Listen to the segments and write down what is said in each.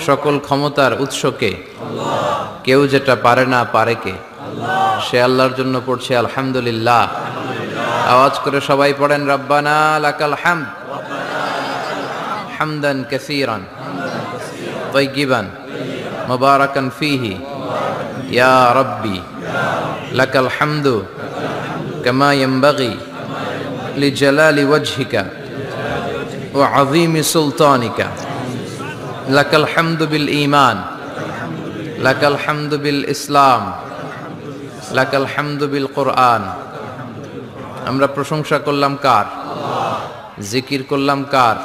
সকল ক্ষমতার উৎসকে কেউ যেটা পারে না পারে কে? সে আল্লাহর জন্য পড়ছে আলহামদুলিল্লাহ। আওয়াজ করে সবাই পড়েন রব্বানা লাকাল হামদ হামদান কাসীরান তাইয়িবান মুবারাকান ফীহি ইয়া রাব্বি লাকাল হামদু কামা ইয়ানবাগি লিজালালি ওয়াজহিকা ওয়া আযীমি সুলতানিকা লাকাল হামদু বিল ঈমান লাকাল হামদু বিল ইসলাম লাকাল হামদু বিল কুরআন। আমরা প্রশংসা করলাম কার? জিকির করলাম কার?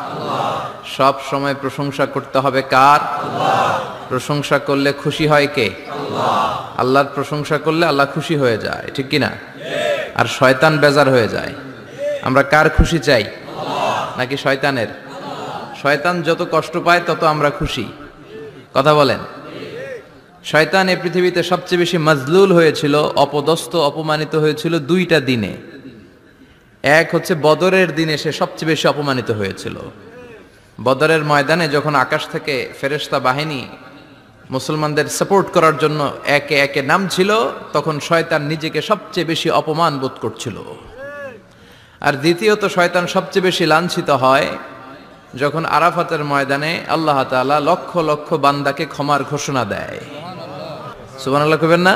সব সময় প্রশংসা করতে হবে কার? প্রশংসা করলে খুশি হয় কে? আল্লাহর প্রশংসা করলে আল্লাহ খুশি হয়ে যায়, ঠিক কি না? আর শয়তান বেজার হয়ে যায়। আমরা কার খুশি চাই? নাকি শয়তানের? শয়তান যত কষ্ট পায় তত আমরা খুশি। কথা বলেন। শয়তান এই পৃথিবীতে সবচেয়ে বেশি মাজলুল হয়েছিল, অপদস্থ অপমানিত হয়েছিল দুইটা দিনে। এক হচ্ছে বদরের দিনে সে সবচেয়ে বেশি অপমানিত হয়েছিল। বদরের ময়দানে যখন আকাশ থেকে ফেরেশতা বাহিনী মুসলমানদের সাপোর্ট করার জন্য একে একে নামছিল, তখন শয়তান নিজেকে সবচেয়ে বেশি অপমান বোধ করছিল। আর দ্বিতীয়ত শয়তান সবচেয়ে বেশি লাঞ্ছিত হয় যখন আরাফাতের ময়দানে আল্লাহ তাআলা লক্ষ লক্ষ বান্দাকে ক্ষমার ঘোষণা দেয়। সুবহানাল্লাহ কইবেন না?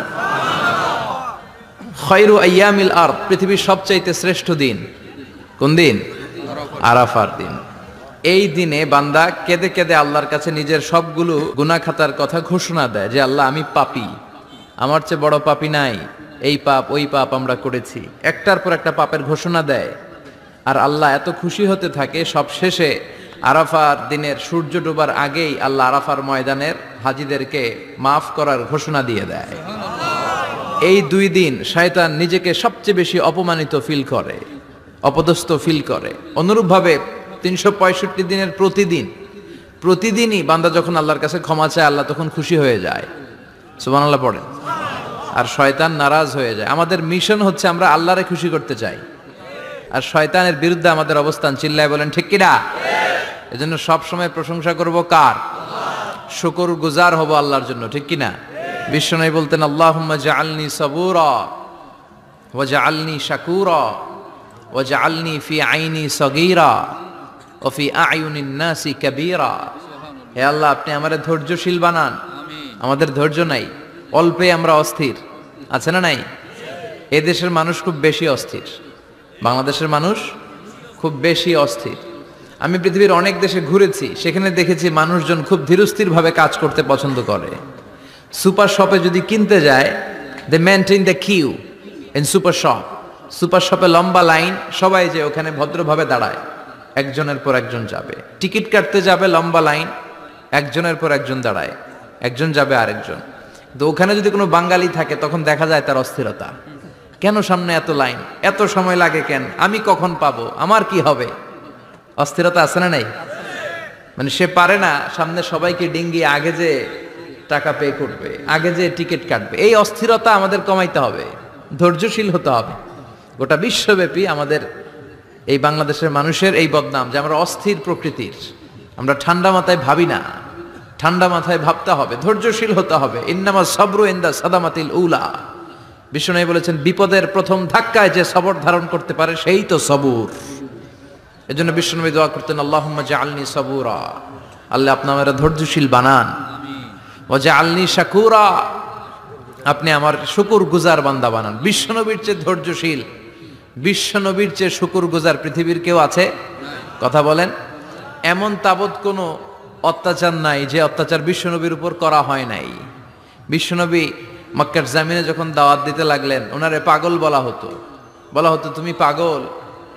খায়রু আইয়ামিল আরদ, পৃথিবীর সবচাইতে শ্রেষ্ঠ দিন কোন দিন? আরাফার দিন। এই দিনে বান্দা কেঁদে কেঁদে আল্লাহর কাছে নিজের সবগুলো গুনাহ খাতার কথা ঘোষণা দেয় যে আল্লাহ আমি পাপী, আমার চেয়ে বড় পাপী নাই, এই পাপ ওই পাপ আমরা করেছি, একটার পর একটা পাপের ঘোষণা দেয়। আর আল্লাহ এত খুশি হতে থাকে, সব শেষে আরাফার দিনের সূর্য ডোবার আগেই আল্লাহ আরাফার ময়দানের হাজীদেরকে মাফ করার ঘোষণা দিয়ে দেয়। এই দুই দিন শয়তান নিজেকে সবচেয়ে বেশি অপমানিত ফিল করে, অপদস্থ ফিল করে। অনুরূপভাবে 365 দিনের প্রতিদিনই বান্দা যখন আল্লাহর কাছে ক্ষমা চায় আল্লাহ তখন খুশি হয়ে যায়। সুবহানাল্লাহ পড়েন। আর শয়তান নারাজ হয়ে যায়। আমাদের মিশন হচ্ছে আমরা আল্লাহরে খুশি করতে চাই, আর শয়তানের বিরুদ্ধে আমাদের অবস্থান। চিল্লায় বলেন ঠিক কিনা? এজন্য সব সময় প্রশংসা করব কার? শুকর গুজার হব আল্লাহর জন্য, ঠিক কিনা? বিশ্বনবী বলতেন আল্লাহুম্মা জাআলনি সাবুরা ওয়া জাআলনি শাকুরা ওয়া জাআলনি ফি আইনি সগীরা ওয়া ফি আয়ুনিন নাসি কাবীরা। হে আল্লাহ, আপনি আমাদের ধৈর্যশীল বানান। আমাদের ধৈর্য নাই, অল্পে আমরা অস্থির। আছে না নাই? এই দেশের মানুষ খুব বেশি অস্থির, বাংলাদেশের মানুষ খুব বেশি অস্থির। আমি পৃথিবীর অনেক দেশে ঘুরেছি, সেখানে দেখেছি মানুষজন খুব ধীরস্থির ভাবে কাজ করতে পছন্দ করে। সুপার শপে যদি কিনতে যায়, they maintain the queue in super shop. Super শপে লম্বা লাইন, সবাই যে ওখানে ভদ্রভাবে দাঁড়ায়, একজনের পর একজন যাবে। টিকিট কাটতে যাবে, লম্বা লাইন, একজনের পর একজন দাঁড়ায়, একজন যাবে আরেকজন। তো ওখানে যদি কোনো বাঙালি থাকে তখন দেখা যায় তার অস্থিরতা। কেন সামনে এত লাইন, এত সময় লাগে কেন, আমি কখন পাবো, আমার কি হবে? অস্থিরতা আছে না নাই? মানে সে পারে না সামনে সবাইকে ডিঙ্গিয়ে আগে যে টাকা পে করবে, আগে যে টিকিট কাটবে। এই অস্থিরতা আমাদের কমাইতে হবে, ধৈর্যশীল হতে হবে। গোটা বিশ্বব্যাপী আমাদের এই বাংলাদেশের মানুষের এই বদনাম যে আমরা অস্থির প্রকৃতির, আমরা ঠান্ডা মাথায় ভাবি না। ঠান্ডা মাথায় ভাবতে হবে, ধৈর্যশীল হতে হবে। ইন্নামা সবরু ইনদা সাদামাতিল উলা। বিষ্ণু বলেছেন বিপদের প্রথম ধাক্কায় যে সবর ধারণ করতে পারে সেই তো সবুর। এজন্য বিষ্ণু দোয়া করতেন আল্লাহুম্মা জাআলনি সাবুরা, আল্লাহ আপনি আমারে ধৈর্যশীল বানান। ওয়া জাআলনি শাকুরা, আপনি আমার শুকর গুজার বান্দা বানান। বিশ্বনবীর চেয়ে ধৈর্যশীল, বিশ্বনবীর চেয়ে শুকর গুজার পৃথিবীর কেউ আছে? কথা বলেন। এমন তাবৎ কোনো অত্যাচার নাই যে অত্যাচার বিশ্বনবীর উপর করা হয় নাই। বিশ্বনবী মক্কার জামিনে যখন দাওয়াত দিতে লাগলেন, ওনারে পাগল বলা হতো, বলা হতো তুমি পাগল,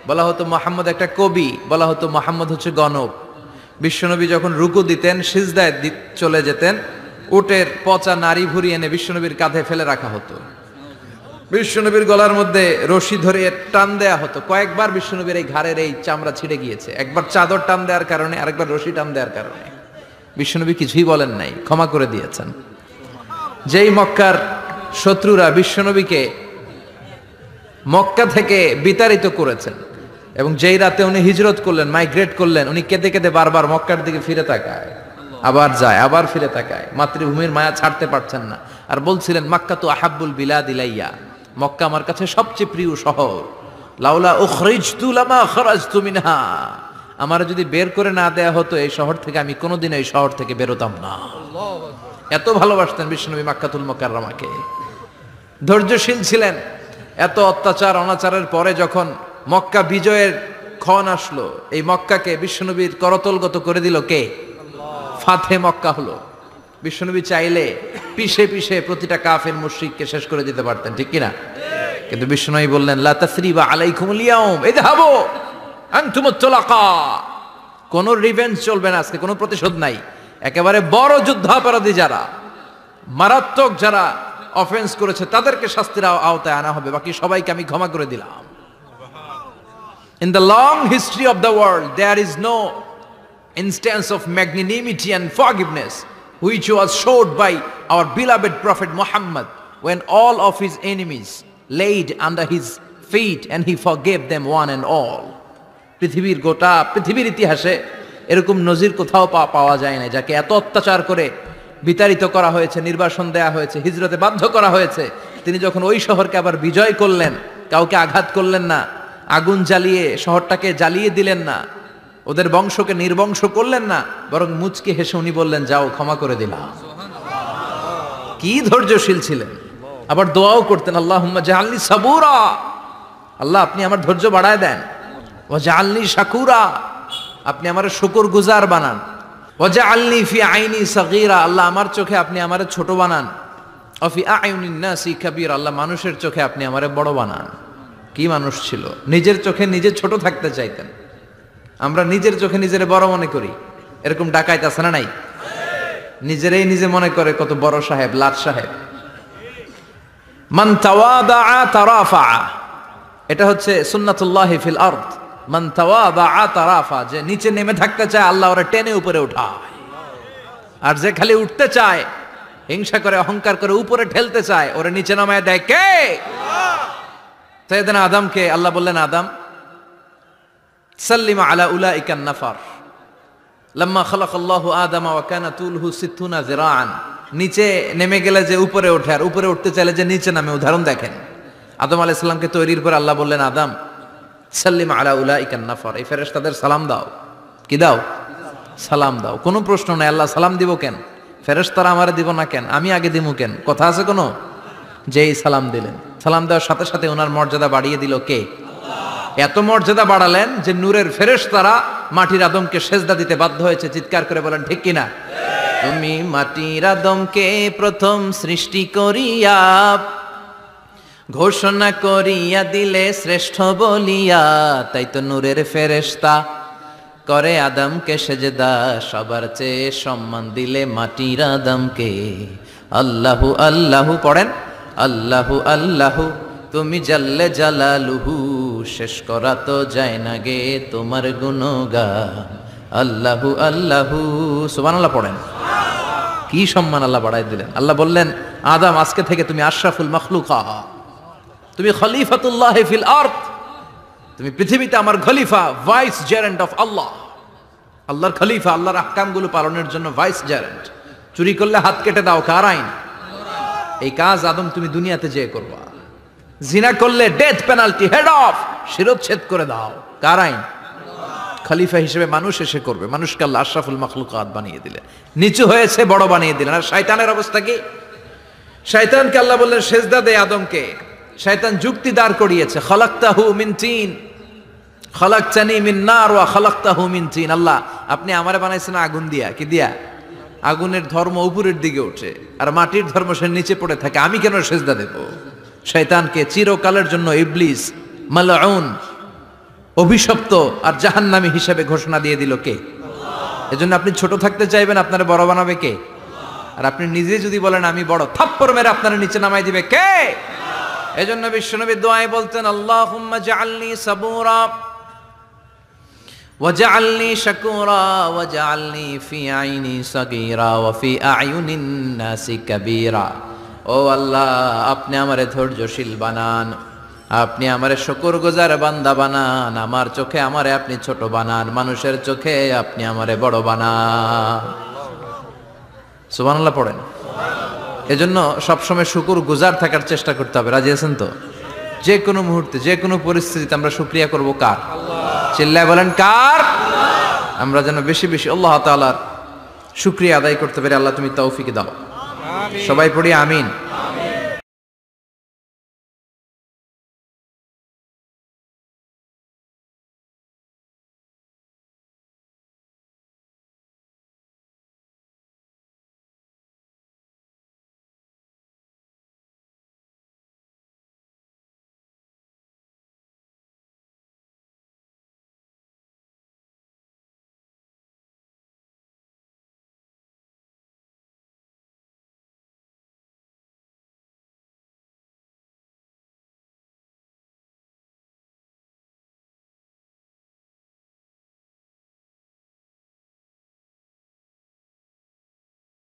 বলা হতো মুহাম্মদ একটা কবি, বলা হতো মুহাম্মদ হচ্ছে গণক। বিশ্বনবী যখন রুকু দিতেন, সিজদায় চলে যেতেন, উটের পচা নারী ভুরি এনে বিশ্বনবীর কাঁধে ফেলে রাখা হতো। বিশ্বনবীর গলার মধ্যে রশি ধরে টান দেয়া হতো। কয়েকবার বিশ্বনবীর এই ঘাড়ের এই চামড়া ছিঁড়ে গিয়েছে, একবার চাদর টান দেওয়ার কারণে, আরেকবার রশি টান দেওয়ার কারণে। বিশ্বনবী কিছুই বলেন নাই, ক্ষমা করে দিয়েছেন। যেই মক্কার শত্রুরা বিশ্বনবীকে মক্কা থেকে বিতাড়িত করেছেন, এবং যেই রাতে উনি হিজরত করলেন, মাইগ্রেট করলেন, উনি কেঁদে কেঁদে বারবার মক্কার দিকে ফিরে তাকায়। আবার যায়, আবার ফিরে তাকায়, মাতৃভূমির মায়া ছাড়তে পারছেন না। আর বলছিলেন মাক্কা তু আহাব্বুল বিলাদ ইলাইয়া, মক্কা আমার কাছে সবচেয়ে প্রিয় শহর। লাউলা উখরিজতু লামা খারাজতু মিনহা, আমার যদি বের করে না দেয়া হতো এই শহর থেকে, আমি কোনোদিন এই শহর থেকে বেরোতাম না। এত ভালোবাসতেন বিশ্বনবী মাক্কাতুল মুকাররমাকে, ধৈর্যশীল ছিলেন। এত অত্যাচার অনাচারের পরে যখন মক্কা বিজয়ের ক্ষণ আসলো, এই মক্কাকে বিশ্বনবীর করতলগত করে দিল কে? ফাতে মক্কা হলো। বিশ্বনবী চাইলে পিষে পিষে প্রতিটা কাফের মুশরিককে শেষ করে দিতে পারতেন, ঠিক কিনা? কিন্তু বিশ্বনবী বললেন লা তাসরিবা আলাইকুমুল ইয়াউম ইযহাবু আনতুমুত তুলাকা, কোন রিভেঞ্জ চলবে না আজকে, কোনো প্রতিশোধ নাই। একেবারে বড় যুদ্ধাপরাধী যারা, মারাত্মক যারা অফেন্স করেছে তাদেরকে শাস্তির আওতায় আনা হবে, বাকি সবাইকে আমি ক্ষমা করে দিলাম। In the long history of the world there is no instance of magnanimity and forgiveness which was showed by our beloved prophet Muhammad when all of his enemies laid under his feet and he forgave them one and all. পৃথিবীর গোটা পৃথিবীর ইতিহাসে এরকম নজির কোথাও পাওয়া যায় না, যাকে এত অত্যাচার করে বিতাড়িত করা হয়েছে, নির্বাসন দেয়া হয়েছে, হিজরতে বাধ্য করা হয়েছে, তিনি যখন ওই শহরকে আবার বিজয় করলেন, কাউকে আঘাত করলেন না, আগুন জ্বালিয়ে শহরটাকে জ্বালিয়ে দিলেন না, ওদের বংশকে নির্বংশ করলেন না, বরং মুচকি হেসে উনি বললেন যাও ক্ষমা করে দিলাম। কি ধৈর্যশীল ছিলেন। আবার দোয়াও করতেন আল্লাহুম্মা জাআলনি সাবুরা, আল্লাহ আপনি আমার ধৈর্য বাড়ায় দেন। ওয়া জাআলনি শাকুরা, আপনি আমার শুকরগুজার বানান। ওয়া জাআলনি ফি আইনি সাগীরা, আল্লাহ আমার চোখে আপনি আমারে ছোট বানান। ওয়া ফি আয়ুনিন নাসি কাবীরা, আল্লাহ মানুষের চোখে আপনি আমারে বড় বানান। কি মানুষ ছিল, নিজের চোখে নিজে ছোট থাকতে চাইতেন। আমরা নিজের চোখে নিজের বড় মনে করি, এরকম ডাকাইত আছে না নাই? নিজেরাই নিজে মনে করে কত বড় সাহেব, লাট সাহেব। মান তাওয়াদা তারাফা, এটা হচ্ছে সুন্নাতুল্লাহি ফিল আরদ। মান তাওয়াদা তারাফা, যে নিচে নেমে থাকতে চায় আল্লাহ ওরে টেনে উপরে উঠায়, আর যে খালি উঠতে চায়, হিংসা করে অহংকার করে উপরে ঠেলতে চায়, ওরে নিচে নামায় দেয় কে? সাইয়েদনা আদমকে আল্লাহ বললেন আদম সাল্লিমা আলা উলাইকান নাফার লাম্মা খালাকাল্লাহু আদামা ওয়া কানা তুলহু 60 যিরাআন, নিচে নেমে গেলে যে উপরে ওঠে, আর উপরে উঠতে চাইলে যে নিচে নামে। উদাহরণ দেখেন, আদম আলাইহিস সালামকে তৈরির পর আল্লাহ বললেন আদম সাল্লিমা আলা উলাইকান নাফার, এই ফেরেশতাদের সালাম দাও। কি দাও? সালাম দাও। কোনো প্রশ্ন নাই, আল্লাহ সালাম দিব কেন? ফেরেশতারা আমারে দিব না কেন? আমি আগে দিব কেন? কথা আছে কোনো? যেই সালাম দিলেন, সালাম দেওয়ার সাথে সাথে ওনার মর্যাদা বাড়িয়ে দিল কে? এত মর্যাদা বাড়ালেন যে নূরের ফেরেশতারা মাটির আদমকে সেজদা দিতে বাধ্য হয়েছে। চিৎকার করে বলেন ঠিক কিনা? তুমি মাটির আদমকে প্রথম সৃষ্টি করিয়া ঘোষণা করিয়া দিলে শ্রেষ্ঠ বলিয়া, তাই তো নূরের ফেরেশতা করে আদমকে সেজদা, সবার চেয়ে সম্মান দিলে মাটির আদমকে। আল্লাহু আল্লাহু পড়েন, আল্লাহু আল্লাহু তুমি জাল্লে জালালুহু, শেষ করা তো যায় না গে তোমার গুণগান। আল্লাহু আল্লাহু, সুবহানাল্লাহ পড়েন। কি সম্মান আল্লাহ বাড়াই দিলেন। আল্লাহ বললেন আদম আজকে থেকে তুমি আশরাফুল মাখলুকাত, তুমি খলিফাতুল্লাহ ফিল আরদ, তুমি পৃথিবীতে আমার খলিফা, ভাইস জেরেন্ট অফ আল্লাহ। আল্লাহর খলিফা, আল্লাহর আহকামগুলো পালনের জন্য ভাইস জেরেন্ট। চুরি করলে হাত কেটে দাও, কার আইন? এই কাজ আদম তুমি দুনিয়াতে যেয়ে করবা। জিনা করলে ডেথ পেনাল্টি, হেড অফ, শিরচ্ছেদ করে দাও, কার আইন? খলিফা হিসেবে মানুষ এসে করবে। মানুষকে আল্লাহ আশরাফুল মাখলুকাত বানিয়ে দিলেন, নিচু হয়েছে বড় বানিয়ে দিলেন। আর শয়তানের অবস্থা কি? শয়তানকে আল্লাহ বললেন সেজদা দে আদমকে। শয়তান যুক্তি দাঁড় করিয়েছে, খালাকতাহু মিন তিন খালাকতানি মিন নার ওয়া খালাকতাহু মিন তিন। আল্লাহ আপনি আমারে বানাইছেন আগুন দিয়া, কি দিয়া? আগুনের ধর্ম উপরের দিকে ওঠে আর মাটির ধর্ম সে নিচে পড়ে থাকে, আমি কেন সেজদা দেব? শয়তানকে চিরকালের জন্য ইবলিস মালউন, অভিশপ্ত আর জাহান্নামী হিসেবে ঘোষণা দিয়ে দিল কে? এজন্য আপনি ছোট থাকতে চাইবেন, আপনারা বড় বানাবে কে? আর আপনি নিজে যদি বলেন আমি বড়, থাপ্পড় মেরে আপনারা নিচে নামাই দিবে কে? এজন্য বিশ্বনবী দোয়ায় বলতেন আল্লাহুম্মা জাআলনি সাবুরা ওয়াজআলনি শাকুরা ওয়াজআলনি ফি আইনি সাগীরা ওয়া ফি আয়ুনিন নাসি কাবীরা। ও আল্লাহ আপনি আমারে ধৈর্যশীল বানান, আপনি আমারে শুকরগুজার বান্দা বানান, আমার চোখে আমারে আপনি ছোট বানান, মানুষের চোখে আপনি আমারে বড় বানান। সুবহানাল্লাহ পড়েন। এজন্য সবসময় শুকর গুজার থাকার চেষ্টা করতে হবে। রাজি আছেন তো? যে কোনো মুহূর্তে যে কোনো পরিস্থিতিতে আমরা শুকরিয়া করব কার? চিল্লায় বলেন কার? আমরা যেন বেশি বেশি আল্লাহ তাআলার শুকরিয়া আদায় করতে পারি। আল্লাহ তুমি তৌফিক দাও। সবাই পড়ি আমিন।